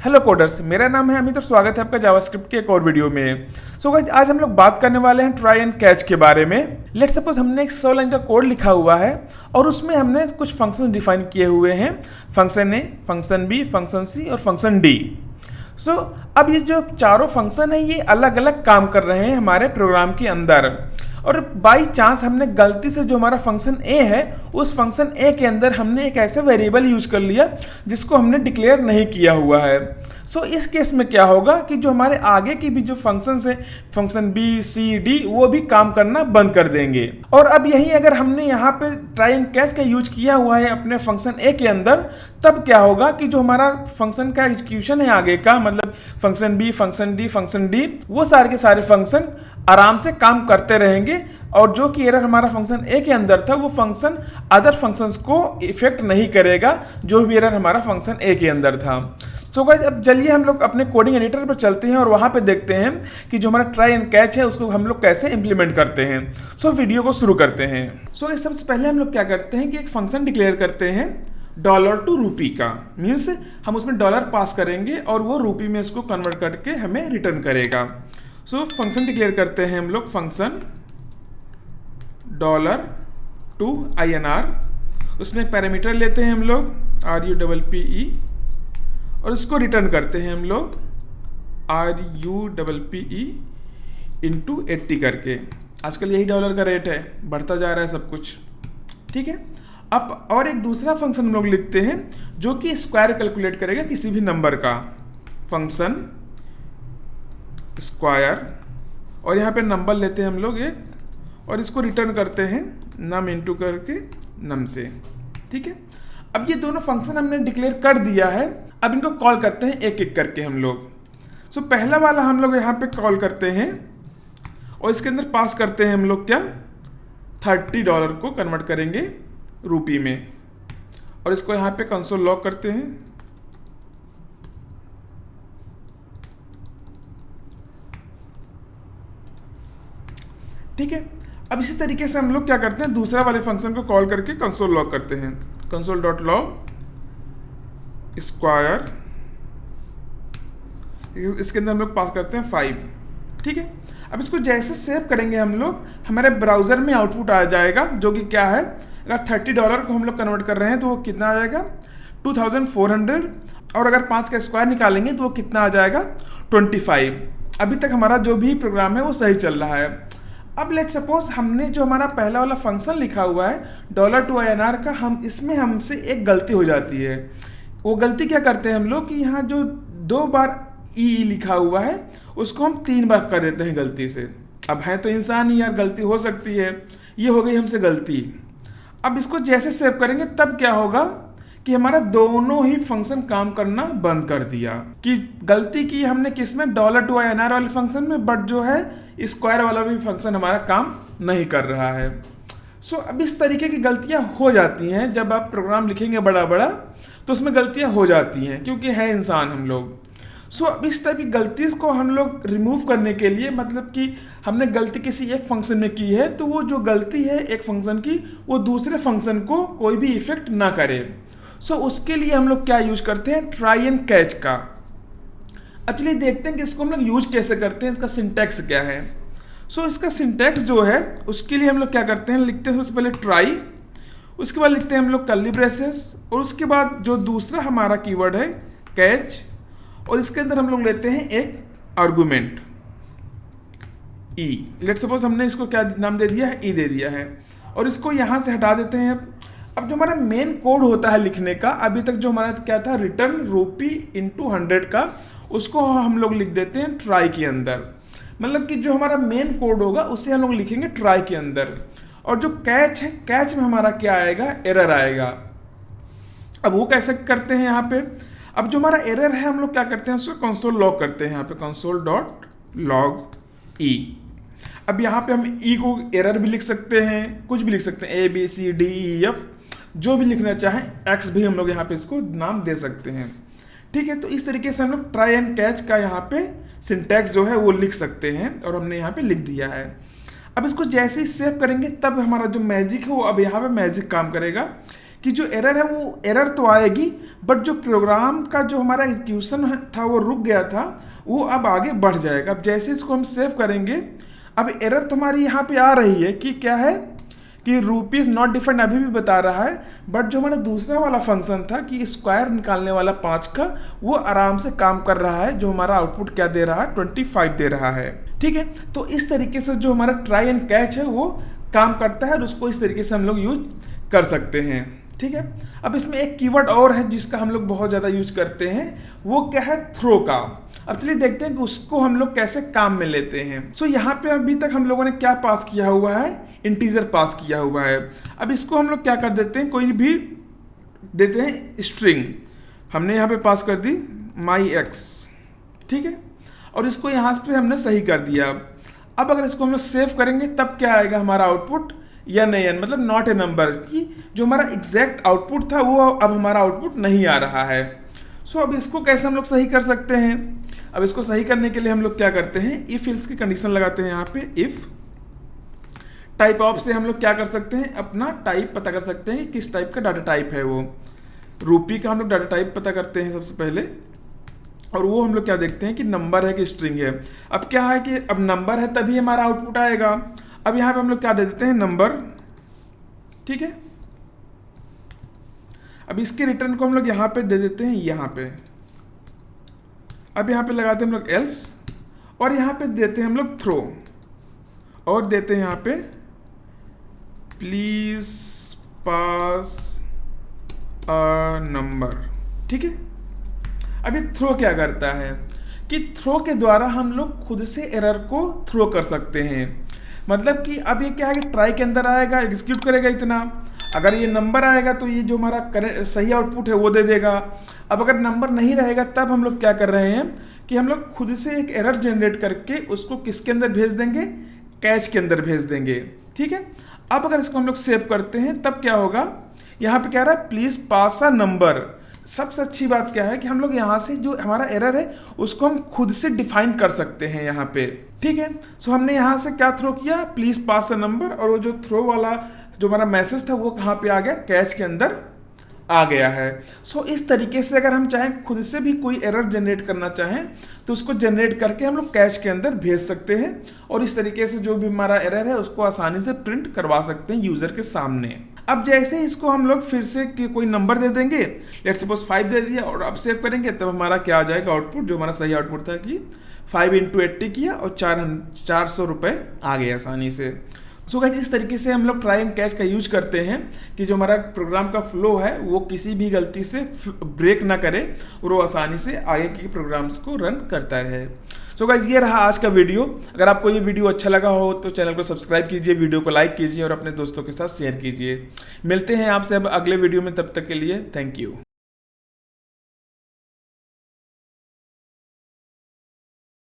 Hello coders, मेरा नाम है अमित और स्वागत है आपका जावास्क्रिप्ट के एक और वीडियो में। सो गाइस, आज हम लोग बात करने वाले हैं ट्राई एंड कैच के बारे में। लेट्स सपोज हमने एक 100 लाइन का कोड लिखा हुआ है और उसमें हमने कुछ फंक्शन डिफाइन किए हुए हैं, फंक्शन ए, फंक्शन बी, फंक्शन सी और फंक्शन डी। सो अब ये जो चारों फंक्शन है ये अलग अलग काम कर रहे हैं हमारे प्रोग्राम के अंदर, और बाई चांस हमने गलती से जो हमारा फंक्शन ए है उस फंक्शन ए के अंदर हमने एक ऐसा वेरिएबल यूज कर लिया जिसको हमने डिक्लेयर नहीं किया हुआ है। सो इस केस में क्या होगा कि जो हमारे आगे की भी जो फंक्शंस है, फंक्शन बी सी डी, वो भी काम करना बंद कर देंगे। और अब यही अगर हमने यहाँ पे ट्राई एंड कैच का यूज किया हुआ है अपने फंक्शन ए के अंदर, तब क्या होगा कि जो हमारा फंक्शन का एग्जीक्यूशन है आगे का, मतलब function B, function D, function D, वो सारे के सारे फंक्शन आराम से काम करते रहेंगे और जो कि एरर हमारा फंक्शन ए के अंदर था वो फंक्शन अदर फंक्शंस को इफेक्ट नहीं करेगा, जो भी एरर हमारा फंक्शन ए के अंदर था। सो गाइस, अब चलिए हम लोग अपने कोडिंग एडिटर पर चलते हैं और वहाँ पे देखते हैं कि जो हमारा ट्राई एंड कैच है उसको हम लोग कैसे इंप्लीमेंट करते हैं। सो वीडियो को शुरू करते हैं। सो सबसे पहले हम लोग क्या करते हैं कि एक फंक्शन डिक्लेयर करते हैं $2 का, मीन्स हम उसमें डॉलर पास करेंगे और वो रूपी में इसको कन्वर्ट करके हमें रिटर्न करेगा। सो फंक्शन डिक्लेयर करते हैं हम लोग फंक्शन $2 उसमें एक पैरामीटर लेते हैं हम लोग RUPPE और उसको रिटर्न करते हैं हम लोग RUPPE इंटू 80 करके। आजकल यही डॉलर का रेट है, बढ़ता जा रहा है सब कुछ, ठीक है। अब और एक दूसरा फंक्शन हम लोग लिखते हैं जो कि स्क्वायर कैलकुलेट करेगा किसी भी नंबर का, फंक्शन स्क्वायर, और यहाँ पे नंबर लेते हैं हम लोग एक और इसको रिटर्न करते हैं नम इंटू करके नम से, ठीक है। अब ये दोनों फंक्शन हमने डिक्लेयर कर दिया है, अब इनको कॉल करते हैं एक एक करके हम लोग। सो पहला वाला हम लोग यहाँ पे कॉल करते हैं और इसके अंदर पास करते हैं हम लोग क्या, $30 को कन्वर्ट करेंगे रूपी में और इसको यहाँ पे कंसोल लॉग करते हैं। ठीक है। अब इसी तरीके से हम लोग क्या करते हैं, दूसरा वाले फंक्शन को कॉल करके कंसोल लॉग करते हैं, कंसोल डॉट लॉग स्क्वायर, इसके अंदर हम लोग पास करते हैं 5, ठीक है। अब इसको जैसे सेव करेंगे हम लोग, हमारे ब्राउजर में आउटपुट आ जाएगा जो कि क्या है, अगर $30 को हम लोग कन्वर्ट कर रहे हैं तो वो कितना आ जाएगा 2400, और अगर 5 का स्क्वायर निकालेंगे तो वो कितना आ जाएगा 25। अभी तक हमारा जो भी प्रोग्राम है वो सही चल रहा है। अब लेट सपोज हमने जो हमारा पहला वाला फंक्शन लिखा हुआ है $2 का, हम इसमें हमसे एक गलती हो जाती है। वो गलती क्या करते हैं हम लोग कि यहाँ जो 2 बार ई लिखा हुआ है उसको हम 3 बार कर देते हैं गलती से। अब है तो इंसान ही यार, गलती हो सकती है, ये हो गई हमसे गलती। अब इसको जैसे सेव करेंगे तब क्या होगा कि हमारा दोनों ही फंक्शन काम करना बंद कर दिया, कि गलती की हमने किसमें, $2 वाले फंक्शन में, बट जो है स्क्वायर वाला भी फंक्शन हमारा काम नहीं कर रहा है। सो अब इस तरीके की गलतियां हो जाती हैं, जब आप प्रोग्राम लिखेंगे बड़ा बड़ा तो उसमें गलतियां हो जाती हैं क्योंकि है इंसान हम लोग। सो अब इस टाइप की गलती को हम लोग रिमूव करने के लिए, मतलब कि हमने गलती किसी एक फंक्शन में की है तो वो जो गलती है एक फंक्शन की वो दूसरे फंक्शन को कोई भी इफेक्ट ना करे। सो उसके लिए हम लोग क्या यूज करते हैं, ट्राई एंड कैच का। अब चलिए देखते हैं कि इसको हम लोग यूज कैसे करते हैं, इसका सिंटैक्स क्या है। सो इसका सिंटैक्स जो है उसके लिए हम लोग क्या करते हैं, लिखते हैं सबसे पहले ट्राई, उसके बाद लिखते हैं हम लोग कर्ली ब्रेसेस, और उसके बाद जो दूसरा हमारा कीवर्ड है कैच, और इसके अंदर हम लोग लेते हैं एक आर्गुमेंट ई। लेट सपोज हमने इसको क्या नाम दे दिया है, ई दे दिया है, और इसको यहाँ से हटा देते हैं। अब जो हमारा मेन कोड होता है लिखने का, अभी तक जो हमारा क्या था, रिटर्न रूपी इंटू 100 का, उसको हम लोग लिख देते हैं ट्राई के अंदर। मतलब कि जो हमारा मेन कोड होगा उसे हम लोग लिखेंगे ट्राई के अंदर, और जो कैच है, कैच में हमारा क्या आएगा, एरर आएगा। अब वो कैसे करते हैं यहाँ पे, अब जो हमारा एरर है हम लोग क्या करते हैं, उसको कंसोल लॉग करते हैं यहाँ पे, कंसोल डॉट लॉग ई। अब यहाँ पे हम ई को एरर भी लिख सकते हैं, कुछ भी लिख सकते हैं, ABCDEF, जो भी लिखना चाहें, एक्स भी हम लोग यहाँ पे इसको नाम दे सकते हैं, ठीक है। तो इस तरीके से हम लोग ट्राई एंड कैच का यहाँ पे सिंटैक्स जो है वो लिख सकते हैं, और हमने यहाँ पे लिख दिया है। अब इसको जैसे ही सेव करेंगे तब हमारा जो मैजिक है वो अब यहाँ पे मैजिक काम करेगा, कि जो एरर है वो एरर तो आएगी, बट जो प्रोग्राम का जो हमारा एग्जीक्यूशन था वो रुक गया था, वो अब आगे बढ़ जाएगा। अब जैसे इसको हम सेव करेंगे, अब एरर तो हमारी यहाँ पे आ रही है कि क्या है कि रुपीज़ नॉट डिफाइंड अभी भी बता रहा है, बट जो हमारा दूसरा वाला फंक्शन था कि स्क्वायर निकालने वाला 5 का, वो आराम से काम कर रहा है। जो हमारा आउटपुट क्या दे रहा है, 25 दे रहा है। ठीक है, तो इस तरीके से जो हमारा ट्राई एंड कैच है वो काम करता है और उसको इस तरीके से हम लोग यूज कर सकते हैं। ठीक है, अब इसमें एक कीवर्ड और है जिसका हम लोग बहुत ज़्यादा यूज करते हैं, वो क्या है, थ्रो का। अब चलिए देखते हैं कि उसको हम लोग कैसे काम में लेते हैं। सो यहाँ पे अभी तक हम लोगों ने क्या पास किया हुआ है, इंटीजर पास किया हुआ है। अब इसको हम लोग क्या कर देते हैं, कोई भी देते हैं स्ट्रिंग, हमने यहाँ पे पास कर दी my x, ठीक है, और इसको यहाँ पे हमने सही कर दिया। अब अगर इसको हम लोग सेव करेंगे तब क्या आएगा हमारा आउटपुट, या नहीं, मतलब नॉट ए नंबर, कि जो हमारा एग्जैक्ट आउटपुट था वो अब हमारा आउटपुट नहीं आ रहा है। सो अब इसको कैसे हम लोग सही कर सकते हैं। अब इसको सही करने के लिए हम लोग क्या करते हैं, इफ एल्स की कंडीशन लगाते हैं यहाँ पे। इफ टाइप ऑफ से हम लोग क्या कर सकते हैं, अपना टाइप पता कर सकते हैं, किस टाइप का डाटा टाइप है वो। रूपी का हम लोग डाटा टाइप पता करते हैं सबसे पहले, और वो हम लोग क्या देखते हैं कि नंबर है कि स्ट्रिंग है। अब क्या है कि अब नंबर है तभी हमारा आउटपुट आएगा। अब यहाँ पे हम लोग क्या दे देते हैं, नंबर, ठीक है। अब इसके रिटर्न को हम लोग यहाँ पे दे देते हैं यहाँ पे। अब यहाँ पे लगाते हैं हम लोग एल्स, और यहाँ पे देते हैं हम लोग थ्रो, और देते हैं यहाँ पे प्लीज पास अ नंबर, ठीक है। अब ये थ्रो क्या करता है कि थ्रो के द्वारा हम लोग खुद से एरर को थ्रो कर सकते हैं। मतलब कि अब ये क्या है कि ट्राई के अंदर आएगा, एग्जीक्यूट करेगा इतना, अगर ये नंबर आएगा तो ये जो हमारा सही आउटपुट है वो दे देगा। अब अगर नंबर नहीं रहेगा तब हम लोग क्या कर रहे हैं कि हम लोग खुद से एक एरर जनरेट करके उसको किसके अंदर भेज देंगे, कैच के अंदर भेज देंगे, ठीक है। अब अगर इसको हम लोग सेव करते हैं तब क्या होगा, यहाँ पे क्या रहा है, प्लीज पास अ नंबर। सबसे अच्छी बात क्या है कि हम लोग यहाँ से जो हमारा एरर है उसको हम खुद से डिफाइन कर सकते हैं यहाँ पे, ठीक है। सो हमने यहाँ से क्या थ्रो किया, प्लीज पास अ नंबर, और वो जो थ्रो वाला जो हमारा मैसेज था वो कहाँ पे आ गया, कैच के अंदर आ गया है। सो इस तरीके से अगर हम चाहें खुद से भी कोई एरर जनरेट करना चाहें तो उसको जनरेट करके हम लोग कैच के अंदर भेज सकते हैं, और इस तरीके से जो भी हमारा एरर है उसको आसानी से प्रिंट करवा सकते हैं यूजर के सामने। अब जैसे इसको हम लोग फिर से कोई नंबर दे देंगे, लेट्स सपोज 5 दे दिया, और अब सेव करेंगे तब हमारा क्या आ जाएगा आउटपुट, जो हमारा सही आउटपुट था कि 5 × 80 किया और 400 रुपये आ गए आसानी से। सो गाइस इस तरीके से हम लोग ट्राई एंड कैच का यूज करते हैं कि जो हमारा प्रोग्राम का फ्लो है वो किसी भी गलती से ब्रेक ना करे और वो आसानी से आगे के प्रोग्राम्स को रन करता रहे। सो गाइस ये रहा आज का वीडियो। अगर आपको ये वीडियो अच्छा लगा हो तो चैनल को सब्सक्राइब कीजिए, वीडियो को लाइक कीजिए और अपने दोस्तों के साथ शेयर कीजिए। मिलते हैं आपसे अब अगले वीडियो में, तब तक के लिए थैंक यू।